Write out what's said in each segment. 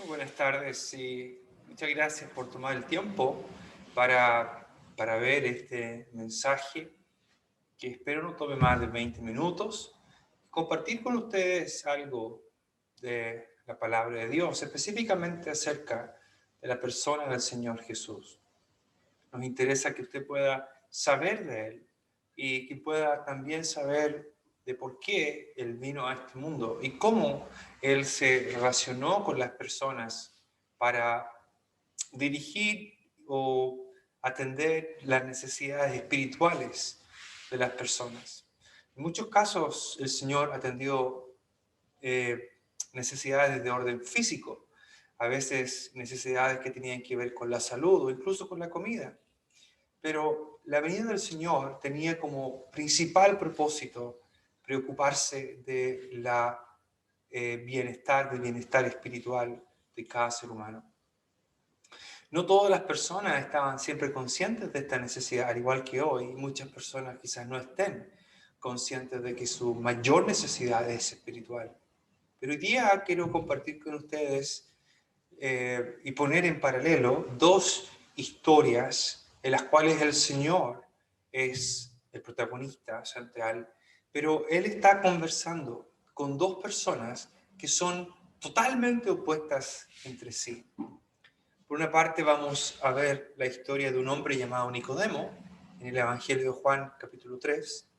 Muy buenas tardes y muchas gracias por tomar el tiempo para ver este mensaje que espero no tome más de 20 minutos. Compartir con ustedes algo de la palabra de Dios, específicamente acerca de la persona del Señor Jesús. Nos interesa que usted pueda saber de Él y que pueda también saber de por qué Él vino a este mundo y cómo Él se relacionó con las personas para dirigir o atender las necesidades espirituales de las personas. En muchos casos el Señor atendió necesidades de orden físico, a veces necesidades que tenían que ver con la salud o incluso con la comida. Pero la venida del Señor tenía como principal propósito preocuparse de del bienestar espiritual de cada ser humano. No todas las personas estaban siempre conscientes de esta necesidad, al igual que hoy. Muchas personas quizás no estén conscientes de que su mayor necesidad es espiritual. Pero hoy día quiero compartir con ustedes y poner en paralelo dos historias en las cuales el Señor es el protagonista central, pero Él está conversando con dos personas que son totalmente opuestas entre sí. Por una parte vamos a ver la historia de un hombre llamado Nicodemo en el Evangelio de Juan capítulo 3.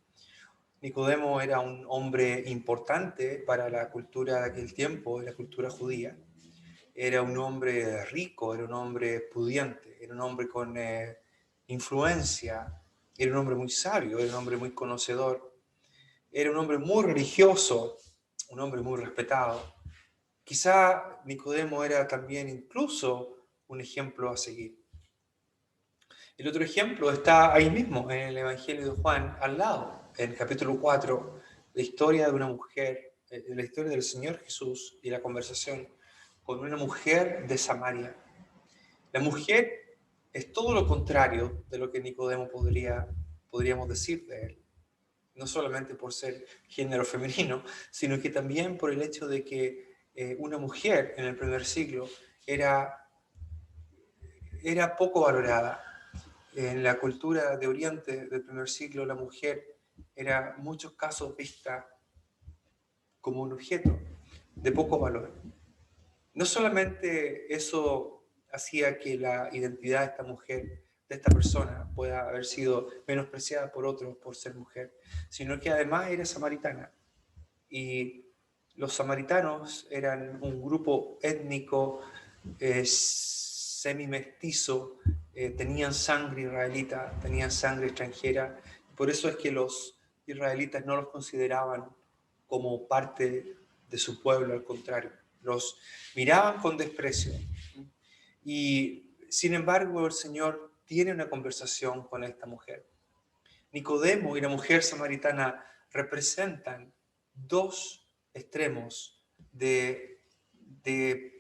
Nicodemo era un hombre importante para la cultura de aquel tiempo, la cultura judía. Era un hombre rico, era un hombre pudiente, era un hombre con influencia, era un hombre muy sabio, era un hombre muy conocedor, era un hombre muy religioso, un hombre muy respetado. Quizá Nicodemo era también incluso un ejemplo a seguir. El otro ejemplo está ahí mismo, en el Evangelio de Juan, al lado, en el capítulo 4, la historia de una mujer, la historia del Señor Jesús y la conversación con una mujer de Samaria. La mujer es todo lo contrario de lo que Nicodemo podríamos decir de él. No solamente por ser género femenino, sino que también por el hecho de que una mujer en el primer siglo era poco valorada. En la cultura de Oriente del primer siglo, la mujer era en muchos casos vista como un objeto de poco valor. No solamente eso hacía que la identidad de esta mujer, de esta persona, pueda haber sido menospreciada por otros por ser mujer, sino que además era samaritana. Y los samaritanos eran un grupo étnico semi-mestizo, tenían sangre israelita, tenían sangre extranjera. Por eso es que los israelitas no los consideraban como parte de su pueblo, al contrario, los miraban con desprecio. Y sin embargo, el Señor tiene una conversación con esta mujer. Nicodemo y la mujer samaritana representan dos extremos de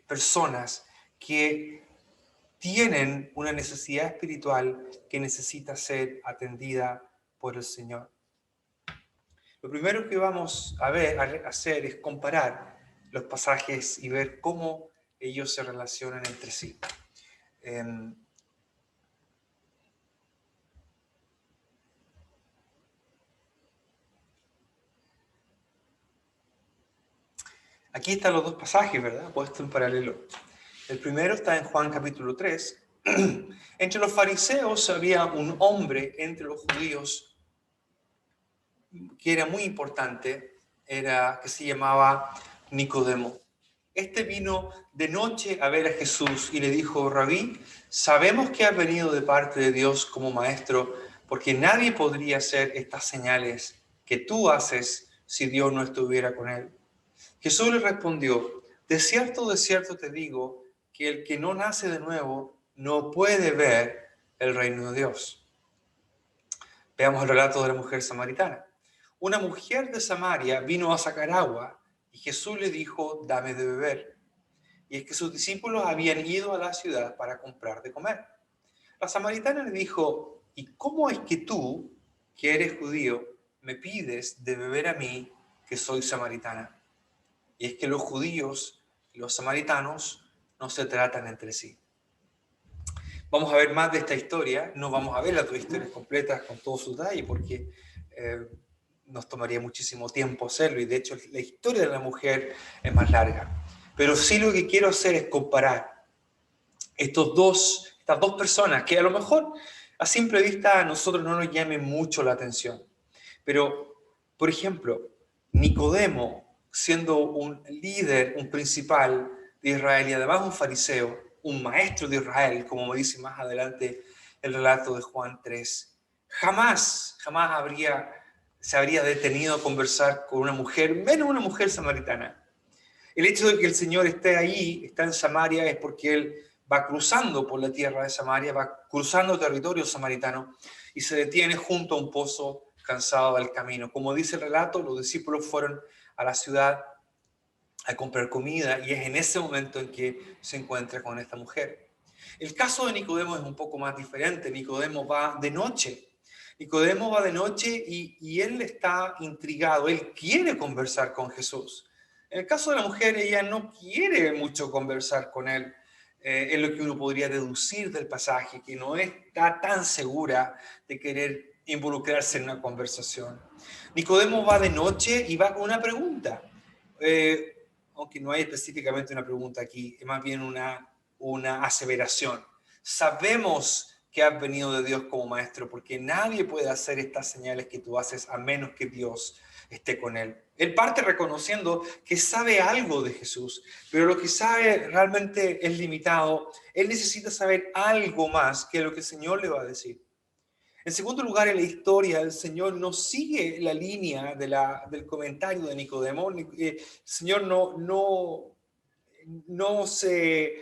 personas que tienen una necesidad espiritual que necesita ser atendida por el Señor. Lo primero que vamos a hacer es comparar los pasajes y ver cómo ellos se relacionan entre sí. Aquí están los dos pasajes, ¿verdad? Puestos en paralelo. El primero está en Juan capítulo 3. Entre los fariseos había un hombre entre los judíos que era muy importante, que se llamaba Nicodemo. Este vino de noche a ver a Jesús y le dijo: Rabí, sabemos que has venido de parte de Dios como maestro, porque nadie podría hacer estas señales que tú haces si Dios no estuviera con él. Jesús le respondió: de cierto te digo, que el que no nace de nuevo no puede ver el reino de Dios. Veamos el relato de la mujer samaritana. Una mujer de Samaria vino a sacar agua y Jesús le dijo: dame de beber. Y es que sus discípulos habían ido a la ciudad para comprar de comer. La samaritana le dijo: ¿y cómo es que tú, que eres judío, me pides de beber a mí, que soy samaritana? Y es que los judíos y los samaritanos no se tratan entre sí. Vamos a ver más de esta historia, no vamos a ver las dos historias completas con todos sus detalles porque nos tomaría muchísimo tiempo hacerlo y de hecho la historia de la mujer es más larga. Pero sí lo que quiero hacer es comparar estas dos personas que a lo mejor a simple vista a nosotros no nos llamen mucho la atención. Pero, por ejemplo, Nicodemo, siendo un líder, un principal de Israel y además un fariseo, un maestro de Israel, como me dice más adelante el relato de Juan 3, jamás se habría detenido a conversar con una mujer, menos una mujer samaritana. El hecho de que el Señor esté ahí, está en Samaria, es porque Él va cruzando por la tierra de Samaria, va cruzando territorio samaritano y se detiene junto a un pozo cansado del camino. Como dice el relato, los discípulos fueron a la ciudad a comprar comida y es en ese momento en que se encuentra con esta mujer. El caso de Nicodemo es un poco más diferente. Nicodemo va de noche. Nicodemo va de noche y él está intrigado, él quiere conversar con Jesús. En el caso de la mujer, ella no quiere mucho conversar con él. Es lo que uno podría deducir del pasaje, que no está tan segura de querer involucrarse en una conversación. Nicodemo va de noche y va con una pregunta. Aunque no hay específicamente una pregunta aquí, es más bien una aseveración. Sabemos que has venido de Dios como maestro, porque nadie puede hacer estas señales que tú haces a menos que Dios esté con él. Él parte reconociendo que sabe algo de Jesús, pero lo que sabe realmente es limitado. Él necesita saber algo más que lo que el Señor le va a decir. En segundo lugar, en la historia, el Señor no sigue la línea del comentario de Nicodemo. El Señor no se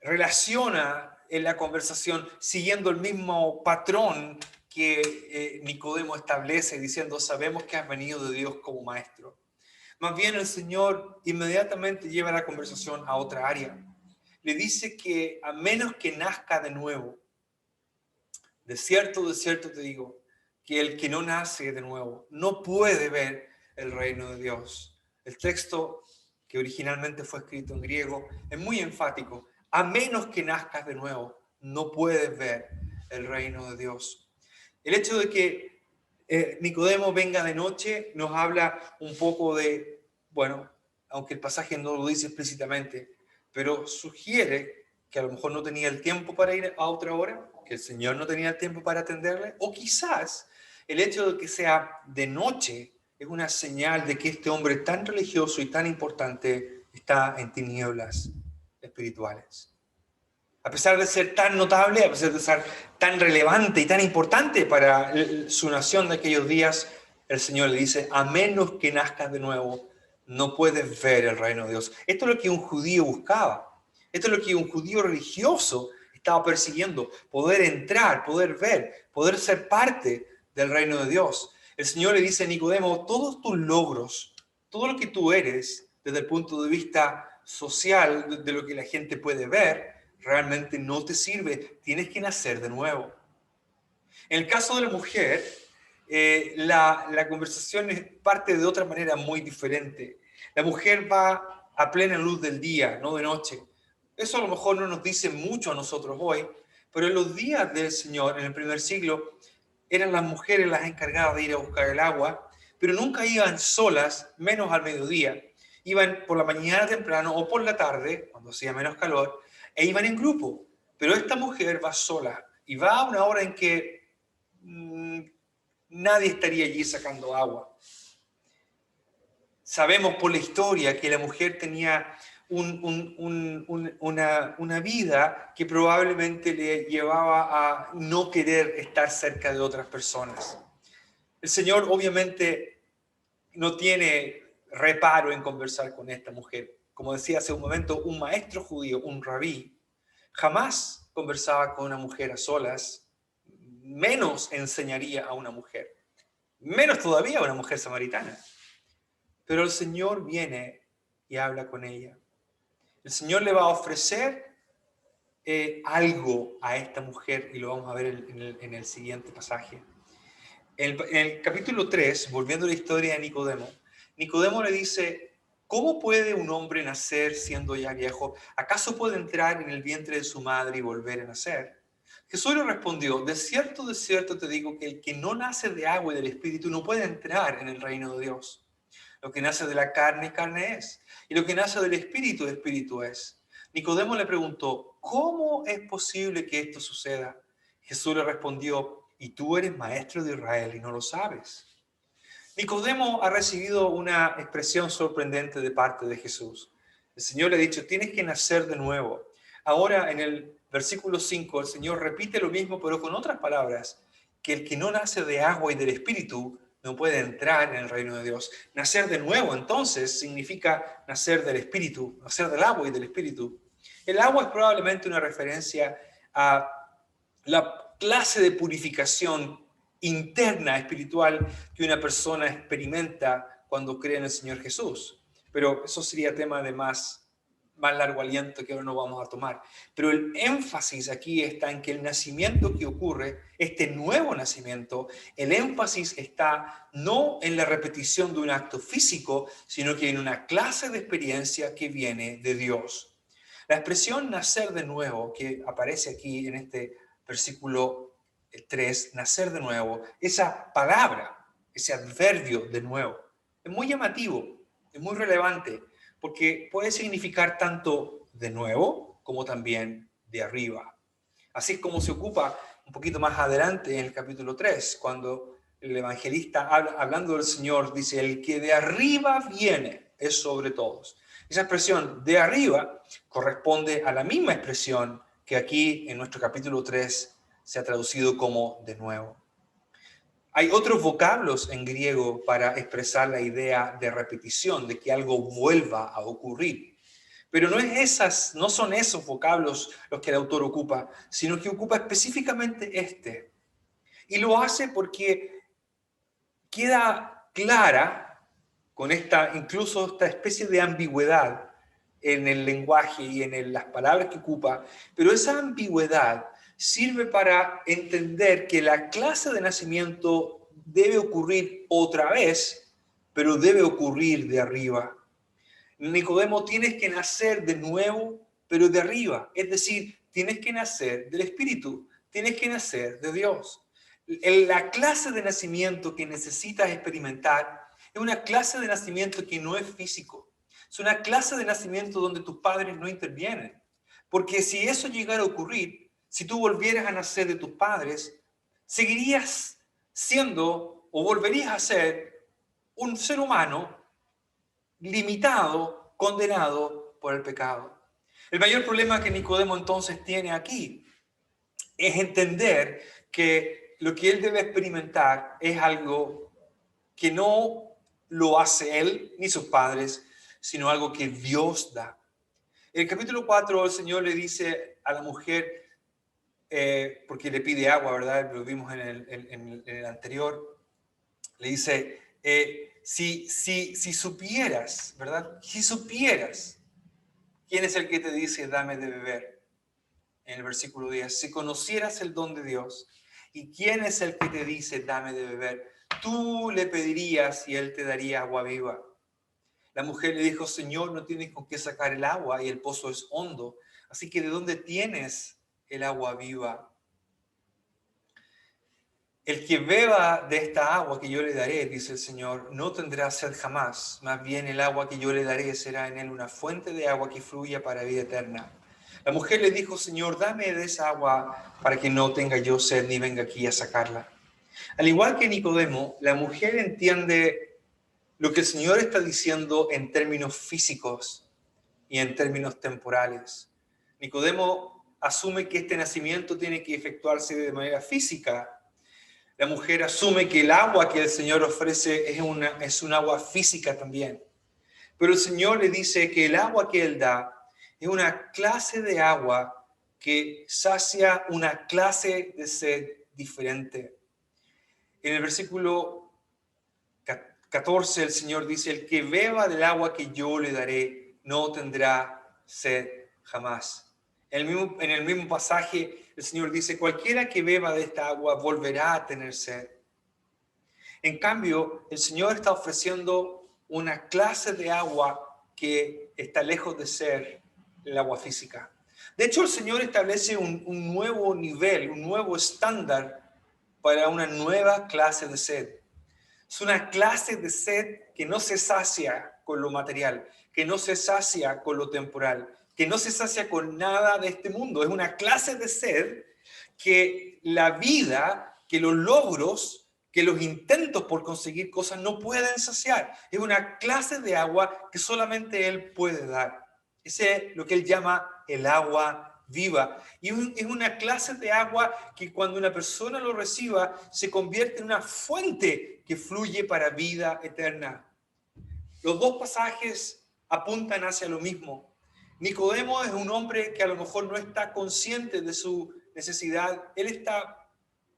relaciona en la conversación siguiendo el mismo patrón que Nicodemo establece, diciendo, sabemos que has venido de Dios como maestro. Más bien el Señor inmediatamente lleva la conversación a otra área. Le dice que a menos que nazca de nuevo, de cierto te digo, que el que no nace de nuevo no puede ver el reino de Dios. El texto que originalmente fue escrito en griego es muy enfático. A menos que nazcas de nuevo, no puedes ver el reino de Dios. El hecho de que Nicodemo venga de noche nos habla un poco de, bueno, aunque el pasaje no lo dice explícitamente, pero sugiere que a lo mejor no tenía el tiempo para ir a otra hora, que el Señor no tenía el tiempo para atenderle, o quizás el hecho de que sea de noche es una señal de que este hombre tan religioso y tan importante está en tinieblas espirituales. A pesar de ser tan notable, a pesar de ser tan relevante y tan importante para su nación de aquellos días, el Señor le dice, a menos que nazcas de nuevo, no puedes ver el reino de Dios. Esto es lo que un judío buscaba. Esto es lo que un judío religioso estaba persiguiendo. Poder entrar, poder ver, poder ser parte del reino de Dios. El Señor le dice a Nicodemo, todos tus logros, todo lo que tú eres desde el punto de vista social, de lo que la gente puede ver, realmente no te sirve. Tienes que nacer de nuevo. En el caso de la mujer, la conversación parte de otra manera muy diferente. La mujer va a plena luz del día, no de noche. Eso a lo mejor no nos dice mucho a nosotros hoy, pero en los días del Señor, en el primer siglo, eran las mujeres las encargadas de ir a buscar el agua, pero nunca iban solas, menos al mediodía. Iban por la mañana temprano o por la tarde, cuando hacía menos calor, e iban en grupo. Pero esta mujer va sola y va a una hora en que nadie estaría allí sacando agua. Sabemos por la historia que la mujer tenía una vida que probablemente le llevaba a no querer estar cerca de otras personas. El Señor obviamente no tiene reparo en conversar con esta mujer. Como decía hace un momento, un maestro judío, un rabí, jamás conversaba con una mujer a solas, menos enseñaría a una mujer, menos todavía a una mujer samaritana. Pero el Señor viene y habla con ella. El Señor le va a ofrecer algo a esta mujer y lo vamos a ver en el siguiente pasaje. En el capítulo 3, volviendo a la historia de Nicodemo, Nicodemo le dice, ¿Cómo puede un hombre nacer siendo ya viejo? ¿Acaso puede entrar en el vientre de su madre y volver a nacer? Jesús le respondió, de cierto te digo que el que no nace de agua y del Espíritu no puede entrar en el reino de Dios. Lo que nace de la carne, carne es. Y lo que nace del Espíritu, Espíritu es. Nicodemo le preguntó, ¿cómo es posible que esto suceda? Jesús le respondió, y tú eres maestro de Israel y no lo sabes. Nicodemo ha recibido una expresión sorprendente de parte de Jesús. El Señor le ha dicho, tienes que nacer de nuevo. Ahora en el versículo 5, el Señor repite lo mismo, pero con otras palabras, que el que no nace de agua y del Espíritu no puede entrar en el reino de Dios. Nacer de nuevo, entonces, significa nacer del Espíritu, nacer del agua y del Espíritu. El agua es probablemente una referencia a la clase de purificación interna espiritual que una persona experimenta cuando cree en el Señor Jesús. Pero eso sería tema de más largo aliento que ahora no vamos a tomar. Pero el énfasis aquí está en que el nacimiento que ocurre, este nuevo nacimiento, el énfasis está no en la repetición de un acto físico, sino que en una clase de experiencia que viene de Dios. La expresión nacer de nuevo que aparece aquí en este versículo 3, nacer de nuevo, esa palabra, ese adverbio de nuevo, es muy llamativo, es muy relevante, porque puede significar tanto de nuevo como también de arriba. Así es como se ocupa un poquito más adelante en el capítulo 3, cuando el evangelista, hablando del Señor, dice, el que de arriba viene es sobre todos. Esa expresión de arriba corresponde a la misma expresión que aquí en nuestro capítulo 3 se ha traducido como de nuevo. Hay otros vocablos en griego para expresar la idea de repetición, de que algo vuelva a ocurrir. Pero no son esos vocablos los que el autor ocupa, sino que ocupa específicamente este. Y lo hace porque queda clara con incluso esta especie de ambigüedad en el lenguaje y en las palabras que ocupa, pero esa ambigüedad sirve para entender que la clase de nacimiento debe ocurrir otra vez, pero debe ocurrir de arriba. Nicodemo, tienes que nacer de nuevo, pero de arriba. Es decir, tienes que nacer del Espíritu, tienes que nacer de Dios. La clase de nacimiento que necesitas experimentar es una clase de nacimiento que no es físico. Es una clase de nacimiento donde tus padres no intervienen. Porque si eso llegara a ocurrir, si tú volvieras a nacer de tus padres, seguirías siendo o volverías a ser un ser humano limitado, condenado por el pecado. El mayor problema que Nicodemo entonces tiene aquí es entender que lo que él debe experimentar es algo que no lo hace él ni sus padres, sino algo que Dios da. En el capítulo 4 el Señor le dice a la mujer, porque le pide agua, ¿verdad? Lo vimos en el anterior, le dice, si supieras, ¿verdad? Si supieras quién es el que te dice, dame de beber, en el versículo 10, si conocieras el don de Dios y quién es el que te dice, dame de beber, tú le pedirías y él te daría agua viva. La mujer le dijo, Señor, no tienes con qué sacar el agua y el pozo es hondo, así que ¿de dónde tienes el agua viva? El que beba de esta agua que yo le daré, dice el Señor, no tendrá sed jamás. Más bien el agua que yo le daré será en él una fuente de agua que fluya para vida eterna. La mujer le dijo, Señor, dame de esa agua para que no tenga yo sed ni venga aquí a sacarla. Al igual que Nicodemo, la mujer entiende lo que el Señor está diciendo en términos físicos y en términos temporales. Nicodemo asume que este nacimiento tiene que efectuarse de manera física. La mujer asume que el agua que el Señor ofrece es un agua física también. Pero el Señor le dice que el agua que Él da es una clase de agua que sacia una clase de sed diferente. En el versículo 14 el Señor dice, el que beba del agua que yo le daré no tendrá sed jamás. En el mismo pasaje el Señor dice, cualquiera que beba de esta agua volverá a tener sed. En cambio, el Señor está ofreciendo una clase de agua que está lejos de ser el agua física. De hecho, el Señor establece un nuevo nivel, un nuevo estándar para una nueva clase de sed. Es una clase de sed que no se sacia con lo material, que no se sacia con lo temporal, que no se sacia con nada de este mundo. Es una clase de sed que la vida, que los logros, que los intentos por conseguir cosas no pueden saciar. Es una clase de agua que solamente Él puede dar. Ese es lo que Él llama el agua viva. Y es una clase de agua que cuando una persona lo reciba se convierte en una fuente que fluye para vida eterna. Los dos pasajes apuntan hacia lo mismo. Nicodemo es un hombre que a lo mejor no está consciente de su necesidad. Él está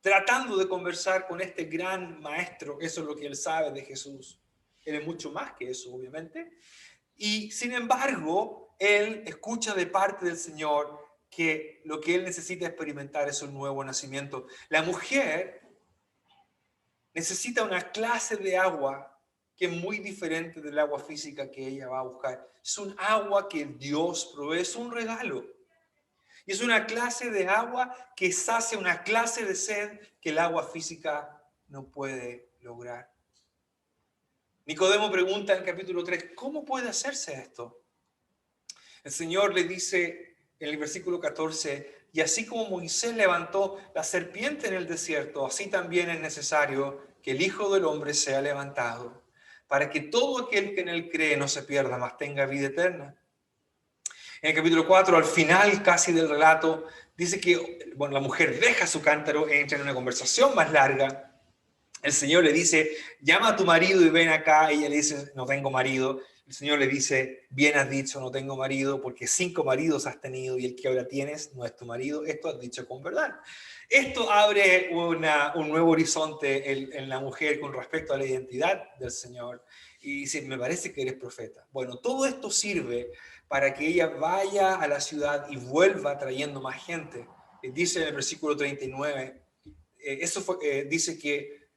tratando de conversar con este gran maestro. Eso es lo que él sabe de Jesús. Él es mucho más que eso, obviamente. Y sin embargo, él escucha de parte del Señor que lo que él necesita experimentar es un nuevo nacimiento. La mujer necesita una clase de agua que es muy diferente del agua física que ella va a buscar. Es un agua que Dios provee, es un regalo. Y es una clase de agua que sacia una clase de sed que el agua física no puede lograr. Nicodemo pregunta en el capítulo 3, ¿cómo puede hacerse esto? El Señor le dice en el versículo 14, y así como Moisés levantó la serpiente en el desierto, así también es necesario que el Hijo del Hombre sea levantado, para que todo aquel que en él cree no se pierda, mas tenga vida eterna. En el capítulo 4, al final casi del relato, dice que la mujer deja su cántaro, entra en una conversación más larga. El Señor le dice, llama a tu marido y ven acá. Ella le dice, no tengo marido. El Señor le dice, bien has dicho, no tengo marido, porque 5 maridos has tenido y el que ahora tienes no es tu marido. Esto has dicho con verdad. Esto abre un nuevo horizonte en la mujer con respecto a la identidad del Señor. Y dice, me parece que eres profeta. Bueno, todo esto sirve para que ella vaya a la ciudad y vuelva trayendo más gente. Dice en el versículo 39, dice que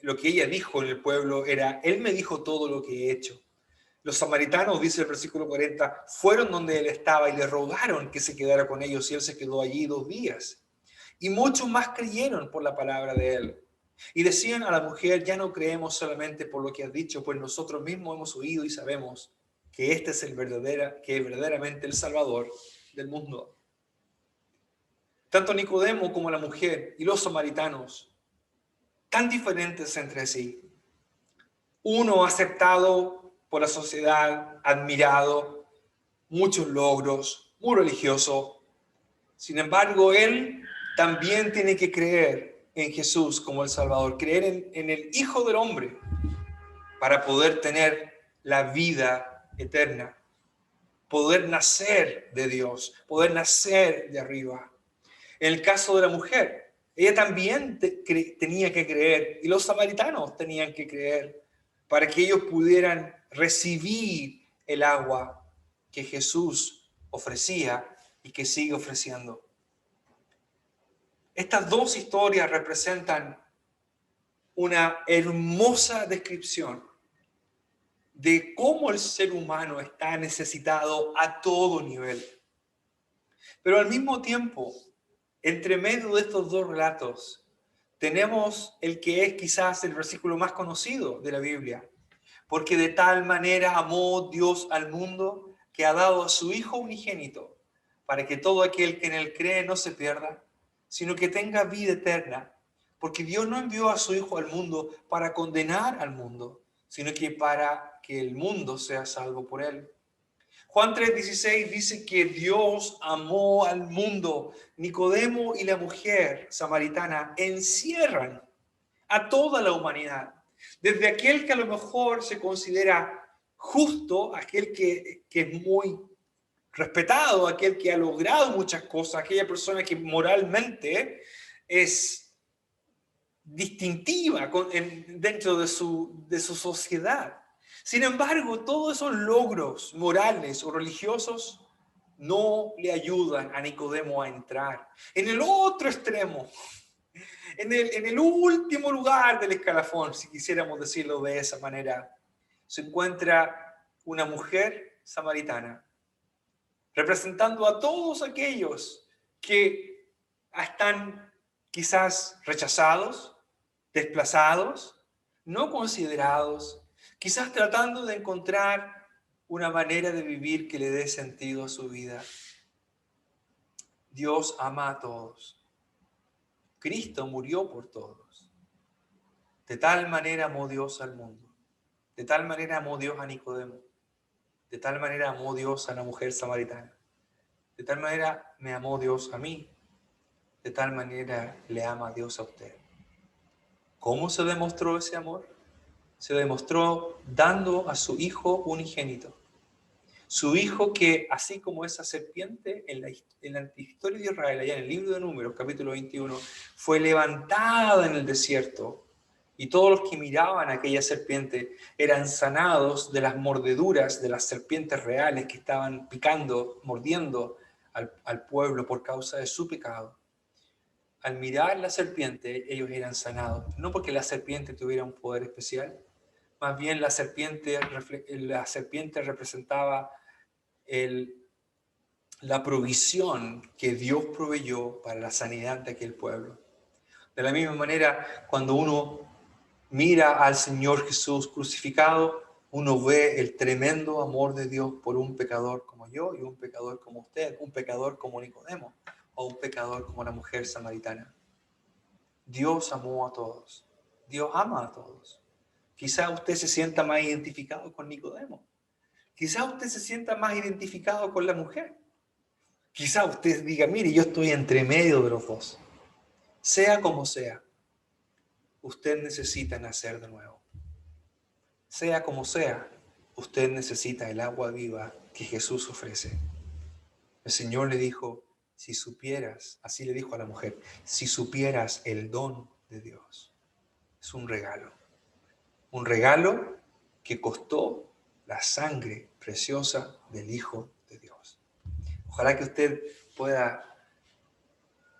lo que ella dijo en el pueblo era, Él me dijo todo lo que he hecho. Los samaritanos, dice el versículo 40, fueron donde Él estaba y le rogaron que se quedara con ellos y Él se quedó allí 2 días. Y muchos más creyeron por la palabra de Él. Y decían a la mujer, ya no creemos solamente por lo que has dicho, pues nosotros mismos hemos oído y sabemos que este es que es verdaderamente el Salvador del mundo. Tanto Nicodemo como la mujer y los samaritanos, tan diferentes entre sí. Uno aceptado por la sociedad, admirado, muchos logros, muy religioso. Sin embargo, él también tiene que creer en Jesús como el Salvador, creer en el Hijo del Hombre para poder tener la vida eterna, poder nacer de Dios, poder nacer de arriba. En el caso de la mujer, ella también tenía que creer, y los samaritanos tenían que creer, para que ellos pudieran recibir el agua que Jesús ofrecía y que sigue ofreciendo. Estas dos historias representan una hermosa descripción de cómo el ser humano está necesitado a todo nivel. Pero al mismo tiempo, entre medio de estos dos relatos, tenemos el que es quizás el versículo más conocido de la Biblia. Porque de tal manera amó Dios al mundo que ha dado a su Hijo unigénito, para que todo aquel que en él cree no se pierda, sino que tenga vida eterna. Porque Dios no envió a su Hijo al mundo para condenar al mundo, sino que para que el mundo sea salvo por él. Juan 3:16 dice que Dios amó al mundo. Nicodemo y la mujer samaritana encierran a toda la humanidad. Desde aquel que a lo mejor se considera justo, aquel que es muy respetado, aquel que ha logrado muchas cosas, aquella persona que moralmente es distintiva dentro de su sociedad. Sin embargo, todos esos logros morales o religiosos no le ayudan a Nicodemo a entrar. En el otro extremo, en el último lugar del escalafón, si quisiéramos decirlo de esa manera, se encuentra una mujer samaritana, representando a todos aquellos que están quizás rechazados, desplazados, no considerados, quizás tratando de encontrar una manera de vivir que le dé sentido a su vida. Dios ama a todos. Cristo murió por todos. De tal manera amó Dios al mundo. De tal manera amó Dios a Nicodemo. De tal manera amó Dios a la mujer samaritana. De tal manera me amó Dios a mí. De tal manera le ama Dios a usted. ¿Cómo se demostró ese amor? Se demostró dando a su Hijo unigénito. Su Hijo que, así como esa serpiente en la historia de Israel, allá en el libro de Números, capítulo 21, fue levantada en el desierto, y todos los que miraban a aquella serpiente eran sanados de las mordeduras de las serpientes reales que estaban picando, mordiendo al pueblo por causa de su pecado. Al mirar la serpiente, ellos eran sanados, no porque la serpiente tuviera un poder especial, más bien la serpiente representaba la provisión que Dios proveyó para la sanidad de aquel pueblo. De la misma manera, cuando uno mira al Señor Jesús crucificado, uno ve el tremendo amor de Dios por un pecador como yo y un pecador como usted, un pecador como Nicodemo o un pecador como la mujer samaritana. Dios amó a todos. Dios ama a todos. Quizá usted se sienta más identificado con Nicodemo. Quizá usted se sienta más identificado con la mujer. Quizá usted diga, mire, yo estoy entre medio de los dos. Sea como sea, usted necesita nacer de nuevo. Sea como sea, usted necesita el agua viva que Jesús ofrece. El Señor le dijo, si supieras, así le dijo a la mujer, si supieras el don de Dios. Es un regalo que costó la sangre preciosa del Hijo de Dios. Ojalá que usted pueda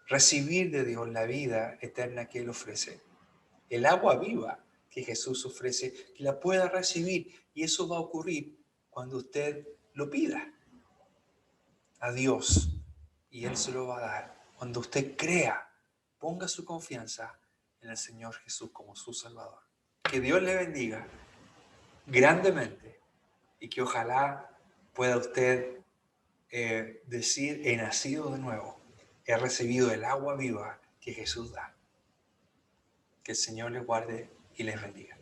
recibir de Dios la vida eterna que Él ofrece. El agua viva que Jesús ofrece, que la pueda recibir. Y eso va a ocurrir cuando usted lo pida a Dios. Y Él se lo va a dar. Cuando usted crea, ponga su confianza en el Señor Jesús como su Salvador. Que Dios le bendiga grandemente y que ojalá pueda usted decir, he nacido de nuevo, he recibido el agua viva que Jesús da. Que el Señor les guarde y les bendiga.